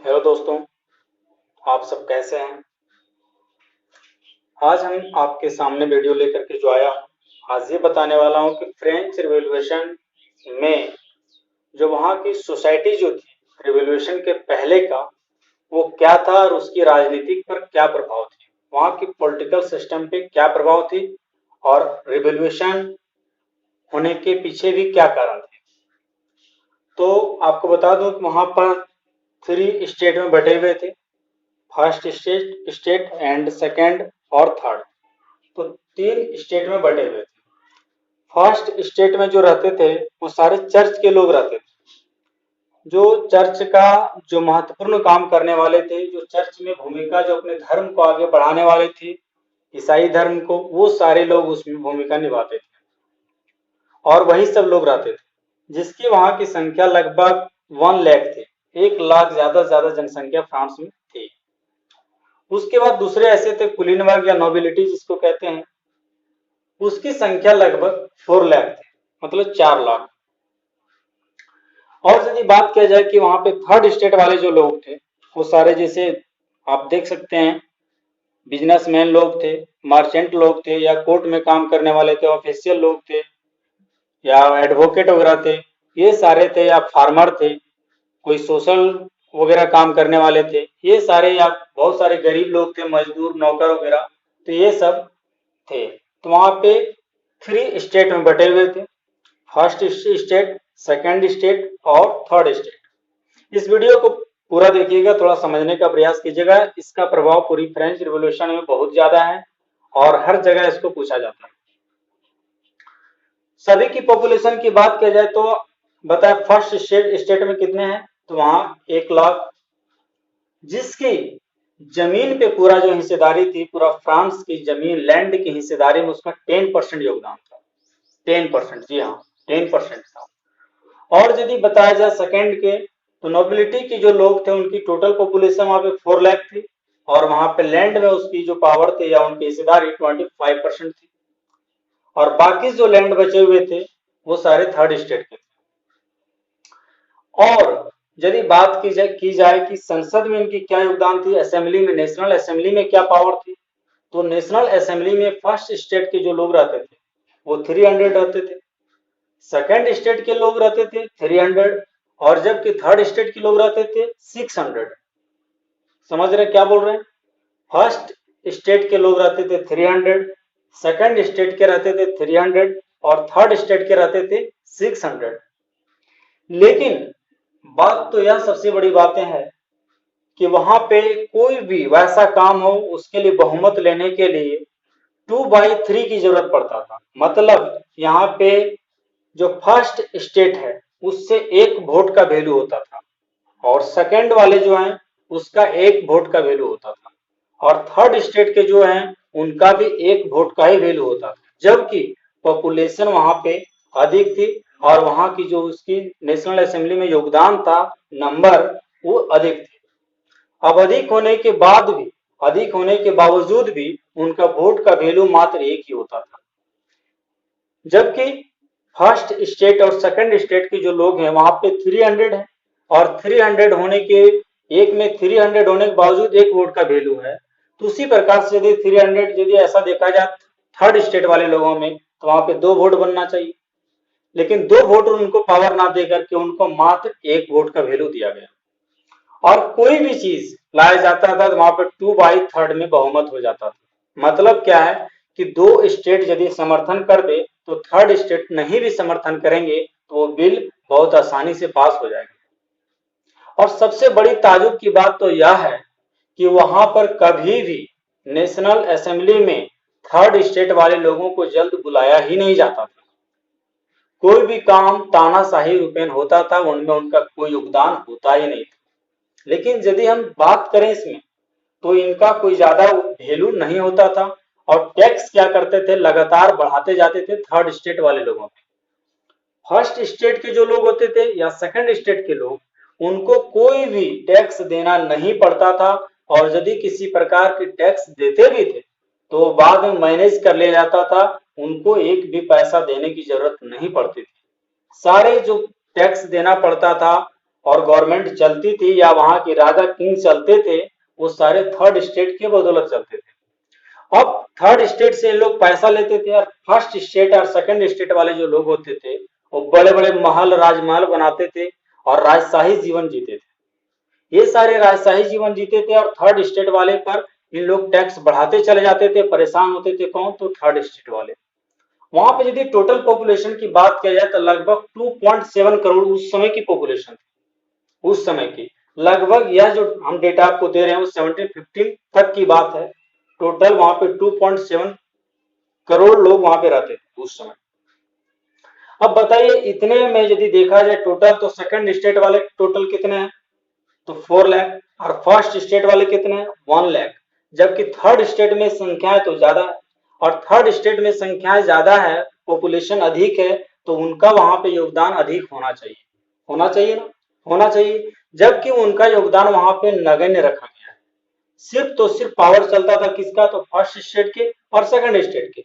Hello दोस्तों, आप सब कैसे हैं। आज हम आपके सामने वीडियो लेकर के जो आया हूँ, आज ये बताने वाला हूँ कि फ्रेंच रिवॉल्यूशन में जो वहाँ की सोसाइटी जो थी रिवॉल्यूशन के पहले का, वो क्या था और उसकी राजनीति पर क्या प्रभाव थी, वहाँ की पॉलिटिकल सिस्टम पे क्या प्रभाव थी और रिवॉल्यूशन होने के पीछे भी क्या कारण थे। तो आपको बता दूं कि वहाँ पर 3 स्टेट में बटे हुए थे, फर्स्ट स्टेट एंड सेकंड और थर्ड। तो 3 स्टेट में बटे हुए थे। फर्स्ट स्टेट में जो रहते थे वो सारे चर्च के लोग रहते थे, जो चर्च का जो महत्वपूर्ण काम करने वाले थे, जो चर्च में भूमिका जो अपने धर्म को आगे बढ़ाने वाले थे, ईसाई धर्म को, वो सारे लोग उसमें भूमिका निभाते थे और वही सब लोग रहते थे, जिसकी वहां की संख्या लगभग 1 लाख थे। 1 लाख ज्यादा से ज्यादा जनसंख्या फ्रांस में थी। उसके बाद दूसरे ऐसे थे कुलीन वर्ग या नोबिलिटी जिसको कहते हैं, उसकी संख्या लगभग 4 लाख थी, मतलब 4 लाख। और यदि बात किया जाए कि वहां पे थर्ड स्टेट वाले जो लोग थे, वो सारे जैसे आप देख सकते हैं, बिजनेसमैन लोग थे, मर्चेंट लोग थे, या कोर्ट में काम करने वाले थे, ऑफिशियल लोग थे, या एडवोकेट वगैरह थे, ये सारे थे, या फार्मर थे, कोई सोशल वगैरह काम करने वाले थे, ये सारे, या बहुत सारे गरीब लोग थे, मजदूर नौकर वगैरह, तो ये सब थे। तो वहां पे 3 स्टेट में बटे हुए थे, फर्स्ट स्टेट, सेकंड स्टेट और थर्ड स्टेट। इस वीडियो को पूरा देखिएगा, थोड़ा समझने का प्रयास कीजिएगा। इसका प्रभाव पूरी फ्रेंच रिवॉल्यूशन में बहुत ज्यादा है और हर जगह इसको पूछा जाता है। सभी की पॉपुलेशन की बात किया जाए तो बताए फर्स्ट स्टेट में कितने हैं, तो वहां 1 लाख, जिसकी जमीन पे पूरा जो हिस्सेदारी थी, पूरा फ्रांस की जमीन लैंड की हिस्सेदारी में उसका 10% योगदान था। 10%, जी हाँ, 10% था। और यदि बताया जाए सेकंड के, तो नोबिलिटी की जो लोग थे उनकी टोटल पॉपुलेशन वहां पे 4 लाख थी, और वहां पे लैंड में उसकी जो पावर थी या उनकी हिस्सेदारी 25% थी। और बाकी जो लैंड बचे हुए थे वो सारे थर्ड स्टेट के थे। और यदि बात की जाए कि संसद में इनकी क्या योगदान थी, असेंबली में, नेशनल असेंबली में क्या पावर थी, तो नेशनल असेंबली में फर्स्ट स्टेट के जो लोग रहते थे वो 300 रहते थे, सेकंड स्टेट के लोग रहते थे 300, और जबकि थर्ड स्टेट के लोग रहते थे 600। समझ रहे क्या बोल रहे हैं। फर्स्ट स्टेट के लोग रहते थे 300, सेकंड स्टेट के रहते थे 300 और थर्ड स्टेट के रहते थे 600। लेकिन बात तो यह सबसे बड़ी बातें हैं कि वहां पे कोई भी वैसा काम हो उसके लिए बहुमत लेने के लिए 2/3 की जरूरत पड़ता था। मतलब यहाँ पे जो फर्स्ट स्टेट है उससे 1 वोट का वैल्यू होता था, और सेकंड वाले जो हैं उसका 1 वोट का वैल्यू होता था, और थर्ड स्टेट के जो हैं उनका भी 1 वोट का ही वैल्यू होता था, जबकि पॉपुलेशन वहां पे अधिक थी और वहां की जो उसकी नेशनल असेंबली में योगदान था, नंबर, वो अधिक थे। अब अधिक होने के बावजूद भी उनका वोट का वैल्यू मात्र 1 ही होता था, जबकि फर्स्ट स्टेट और सेकंड स्टेट के जो लोग हैं वहां पे 300 है, और 300 होने के, एक में 300 होने के बावजूद 1 वोट का वैल्यू है। तो उसी प्रकार से यदि 300, यदि ऐसा देखा जाए थर्ड स्टेट वाले लोगों में, तो वहां पे 2 वोट बनना चाहिए, लेकिन 2 वोट उनको पावर ना देकर के उनको मात्र 1 वोट का वैल्यू दिया गया। और कोई भी चीज लाया जाता था तो वहां पर 2/3 में बहुमत हो जाता था। मतलब क्या है कि 2 स्टेट यदि समर्थन कर दे तो थर्ड स्टेट नहीं भी समर्थन करेंगे तो वो बिल बहुत आसानी से पास हो जाएगा। और सबसे बड़ी ताजुब की बात तो यह है कि वहां पर कभी भी नेशनल असेंबली में थर्ड स्टेट वाले लोगों को जल्द बुलाया ही नहीं जाता था। कोई भी काम तानाशाही रूपेण होता था, उनमें उनका कोई योगदान होता ही नहीं था। लेकिन यदि हम बात करें इसमें, तो इनका कोई ज्यादा वैल्यू नहीं होता था, और टैक्स क्या करते थे, लगातार बढ़ाते जाते थे थर्ड स्टेट वाले लोगों पे। फर्स्ट स्टेट के जो लोग होते थे या सेकंड स्टेट के लोग, उनको कोई भी टैक्स देना नहीं पड़ता था, और यदि किसी प्रकार के टैक्स देते भी थे तो बाद में मैनेज कर लिया जाता था, उनको एक भी पैसा देने की जरूरत नहीं पड़ती थी। सारे जो टैक्स देना पड़ता था और गवर्नमेंट चलती थी या वहां के राजा किंग चलते थे, वो सारे थर्ड स्टेट के बदौलत चलते थे। अब थर्ड स्टेट से लोग पैसा लेते थे और फर्स्ट स्टेट और सेकंड स्टेट वाले जो लोग होते थे वो बड़े बड़े महल राजमहल बनाते थे और राजशाही जीवन जीते थे। ये सारे राजशाही जीवन जीते थे और थर्ड स्टेट वाले पर इन लोग टैक्स बढ़ाते चले जाते थे। परेशान होते थे कौन? तो थर्ड स्टेट वाले। वहां पे यदि टोटल पॉपुलेशन की बात किया जाए तो लगभग 2.7 करोड़ उस समय की पॉपुलेशन थी। उस समय की लगभग, यह जो हम डेटा आपको दे रहे हैं वो 1715 तक की बात है। टोटल वहां पे 2.7 करोड़ लोग वहां पे रहते थे उस समय। अब बताइए इतने में यदि देखा जाए टोटल, तो सेकंड स्टेट वाले टोटल कितने हैं? तो 4 लाख। और फर्स्ट स्टेट वाले कितने हैं? 1 लाख। जबकि थर्ड स्टेट में संख्याएं तो ज्यादा है, और थर्ड स्टेट में संख्याएं ज्यादा है, पॉपुलेशन अधिक है, तो उनका वहां पे योगदान अधिक होना चाहिए। होना चाहिए ना? होना चाहिए। जबकि उनका योगदान वहां पे नगण्य रखा गया है। सिर्फ तो सिर्फ पावर चलता था किसका? तो फर्स्ट स्टेट के और सेकंड स्टेट के।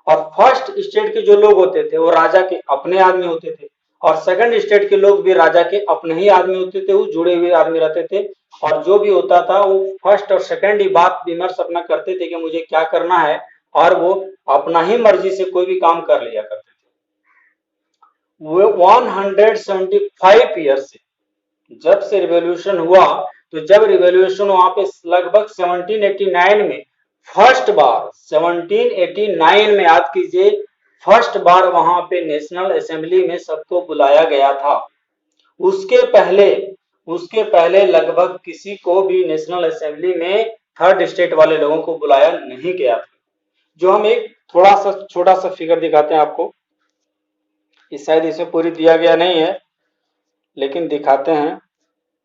और फर्स्ट स्टेट के जो लोग होते थे वो राजा के अपने आदमी होते थे, और सेकंड स्टेट के लोग भी राजा के अपने ही आदमी होते थे, वो जुड़े हुए आदमी रहते थे। और जो भी होता था वो फर्स्ट और सेकंड ही बात विमर्श अपना करते थे कि मुझे क्या करना है, और वो अपना ही मर्जी से कोई भी काम कर लिया करते थे। वो 175 ईयर से जब से रिवॉल्यूशन हुआ, तो जब रिवॉल्यूशन वहां पे लगभग 1789 में फर्स्ट बार, 1789 में याद कीजिए, फर्स्ट बार वहां पे नेशनल असेंबली में सबको बुलाया गया था। उसके पहले लगभग किसी को भी नेशनल असेंबली में थर्ड स्टेट वाले लोगों को बुलाया नहीं गया था। जो हम एक थोड़ा सा छोटा सा फिगर दिखाते हैं आपको, इस शायद इसमें पूरी दिया गया नहीं है लेकिन दिखाते हैं।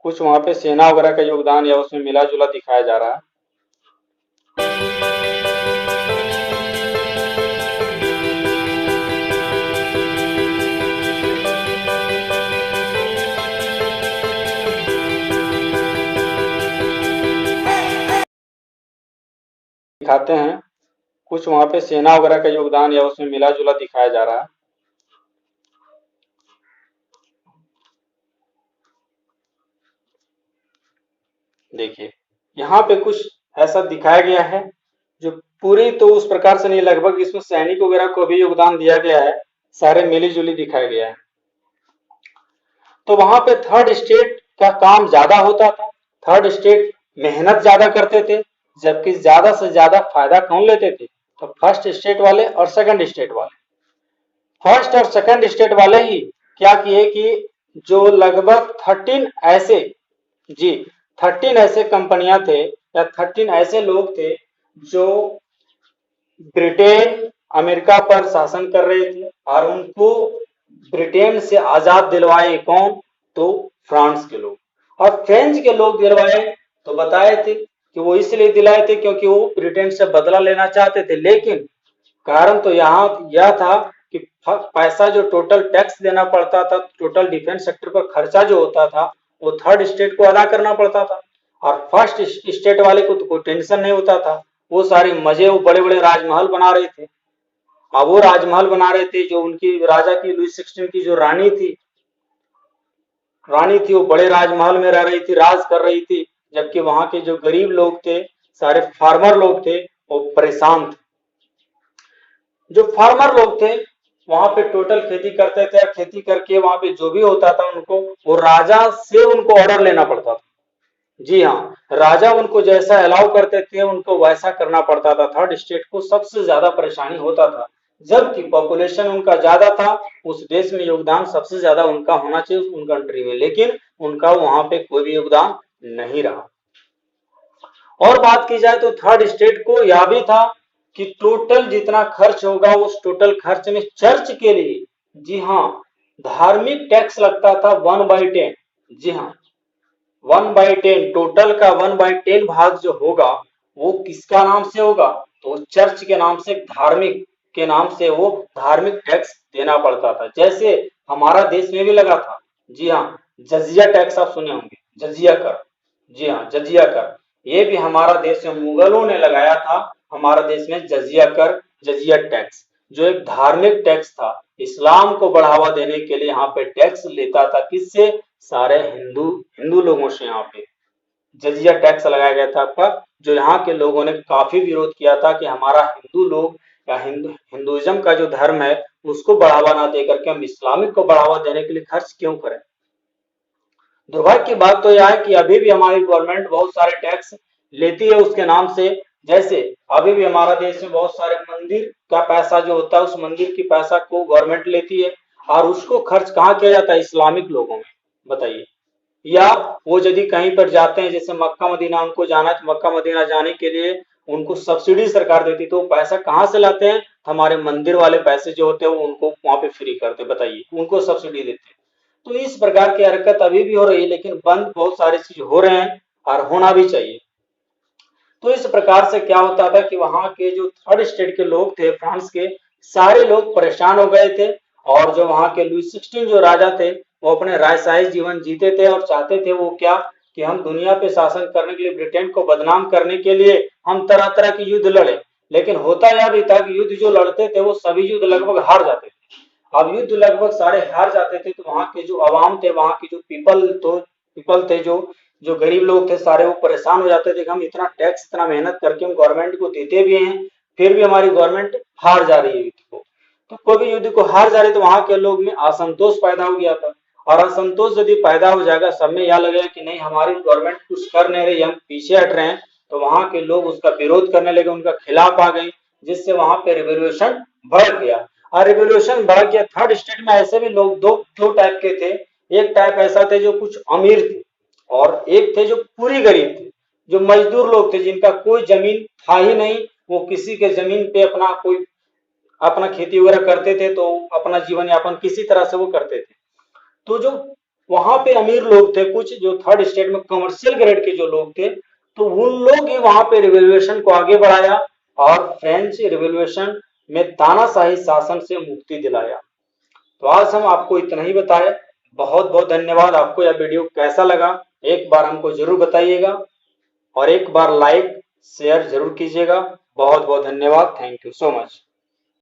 कुछ वहां पे सेना वगैरह का योगदान या उसमें मिला जुला दिखाया जा रहा है। दिखाते हैं कुछ वहां पे सेना वगैरह का योगदान या उसमें मिला जुला दिखाया जा रहा है। देखिए यहाँ पे कुछ ऐसा दिखाया गया है, जो पूरी तो उस प्रकार से नहीं, लगभग इसमें सैनिक वगैरह को भी योगदान दिया गया है, सारे मिली जुली दिखाया गया है। तो वहां पे थर्ड स्टेट का काम ज्यादा होता था, थर्ड स्टेट मेहनत ज्यादा करते थे, जबकि ज्यादा से ज्यादा फायदा कौन लेते थे? तो फर्स्ट स्टेट वाले और सेकंड स्टेट वाले। फर्स्ट और सेकंड स्टेट वाले ही क्या किए कि जो लगभग 13 ऐसे, जी 13 ऐसे कंपनियां थे या 13 ऐसे लोग थे जो ब्रिटेन अमेरिका पर शासन कर रहे थे, और उनको ब्रिटेन से आजाद दिलवाए कौन? तो फ्रांस के लोग। और फ्रेंच के लोग दिलवाए तो बताए थे कि वो इसलिए दिलाए थे क्योंकि वो ब्रिटेन से बदला लेना चाहते थे। लेकिन कारण तो यहाँ यह था कि पैसा जो टोटल टैक्स देना पड़ता था, टोटल डिफेंस सेक्टर पर खर्चा जो होता था, वो थर्ड स्टेट को अदा करना पड़ता था। और फर्स्ट स्टेट वाले को तो कोई टेंशन नहीं होता था, वो सारे मजे, वो बड़े बड़े राजमहल बना रहे थे। अब वो राजमहल बना रहे थे जो उनकी राजा की लुई 16 की जो रानी थी, वो बड़े राजमहल में रह रही थी, राज कर रही थी। जबकि वहां के जो गरीब लोग थे, सारे फार्मर लोग थे, वो परेशान थे। जो फार्मर लोग थे वहां पे टोटल खेती करते थे, और खेती करके वहां पे जो भी होता था उनको, वो राजा से उनको ऑर्डर लेना पड़ता था। जी हाँ, राजा उनको जैसा अलाउ करते थे उनको वैसा करना पड़ता था। थर्ड स्टेट को सबसे ज्यादा परेशानी होता था, जबकि पॉपुलेशन उनका ज्यादा था, उस देश में योगदान सबसे ज्यादा उनका होना चाहिए उन कंट्री में, लेकिन उनका वहां पे कोई भी योगदान नहीं रहा। और बात की जाए तो थर्ड स्टेट को यह भी था कि टोटल जितना खर्च होगा उस टोटल खर्च में चर्च के लिए, जी हाँ, धार्मिक टैक्स लगता था 1/10। जी हाँ, 1/10, टोटल का 1/10 भाग जो होगा वो किसका नाम से होगा? तो चर्च के नाम से, धार्मिक के नाम से वो धार्मिक टैक्स देना पड़ता था। जैसे हमारा देश में भी लगा था, जी हाँ, जजिया टैक्स आप सुने होंगे, जजिया कर। जी हाँ, जजिया कर, ये भी हमारा देश में मुगलों ने लगाया था। हमारा देश में जजिया कर, जजिया टैक्स, जो एक धार्मिक टैक्स था, इस्लाम को बढ़ावा देने के लिए यहाँ पे टैक्स लेता था। किससे? सारे हिंदू हिंदू लोगों से यहाँ पे जजिया टैक्स लगाया गया था आपका, जो यहाँ के लोगों ने काफी विरोध किया था कि हमारा हिंदू लोग या हिंदुइज्म का जो धर्म है उसको बढ़ावा ना दे करके हम इस्लामिक को बढ़ावा देने के लिए खर्च क्यों करें। दुर्भाग्य की बात तो यह है कि अभी भी हमारी गवर्नमेंट बहुत सारे टैक्स लेती है उसके नाम से। जैसे अभी भी हमारा देश में बहुत सारे मंदिर का पैसा जो होता है उस मंदिर की पैसा को गवर्नमेंट लेती है और उसको खर्च कहाँ किया जाता है, इस्लामिक लोगों में, बताइए। या वो यदि कहीं पर जाते हैं जैसे मक्का मदीना उनको जाना है तो मक्का मदीना जाने के लिए उनको सब्सिडी सरकार देती, तो पैसा कहाँ से लाते हैं, हमारे मंदिर वाले पैसे जो होते हैं वो उनको वहां पे फ्री करते, बताइए, उनको सब्सिडी देते हैं। तो इस प्रकार की हरकत अभी भी हो रही है, लेकिन बंद बहुत सारी चीज हो रहे हैं और होना भी चाहिए। तो इस प्रकार से क्या होता था कि वहां के जो थर्ड स्टेट के लोग थे फ्रांस के, सारे लोग परेशान हो गए थे। और जो वहां के लुई 16 जो राजा थे वो अपने राजशाही जीवन जीते थे और चाहते थे वो क्या कि हम दुनिया पे शासन करने के लिए, ब्रिटेन को बदनाम करने के लिए हम तरह तरह की युद्ध लड़े। लेकिन होता यह भी था कि युद्ध जो लड़ते थे वो सभी युद्ध लगभग हार जाते थे। अब युद्ध लगभग सारे हार जाते थे तो वहां के जो अवाम थे, वहां के जो पीपल थे, जो जो गरीब लोग थे सारे, वो परेशान हो जाते थे कि हम इतना टैक्स, इतना मेहनत करके हम गवर्नमेंट को देते भी हैं, फिर भी हमारी गवर्नमेंट हार जा रही है युद्ध को। तो कोई भी युद्ध को हार जा रही तो वहां के लोग में असंतोष पैदा हो गया था। और असंतोष यदि पैदा हो जाएगा, सब में यह लगेगा कि नहीं हमारी गवर्नमेंट कुछ कर नहीं रही, हम पीछे हट रहे हैं, तो वहां के लोग उसका विरोध करने लगे, उनका खिलाफ आ गए, जिससे वहां पे रिवोल्यूशन बढ़ गया। और रिवोल्यूशन बढ़ गया। थर्ड स्टेट में ऐसे भी लोग दो दो टाइप के थे। एक टाइप ऐसा थे जो कुछ अमीर थे और एक थे जो पूरी गरीब थे, जो मजदूर लोग थे जिनका कोई जमीन था ही नहीं, वो किसी के जमीन पे अपना खेती वगैरह करते थे, तो अपना जीवन यापन किसी तरह से वो करते थे। तो जो वहां पे अमीर लोग थे कुछ, जो थर्ड स्टेट में कमर्शियल ग्रेड के जो लोग थे, तो उन लोग ही वहां पे रिवोल्यूशन को आगे बढ़ाया और फ्रेंच रिवोल्यूशन में तानाशाही शासन से मुक्ति दिलाया। तो आज हम आपको इतना ही बताए। बहुत बहुत धन्यवाद। आपको यह वीडियो कैसा लगा एक बार हमको जरूर बताइएगा और एक बार लाइक शेयर जरूर कीजिएगा। बहुत बहुत धन्यवाद। Thank you so much.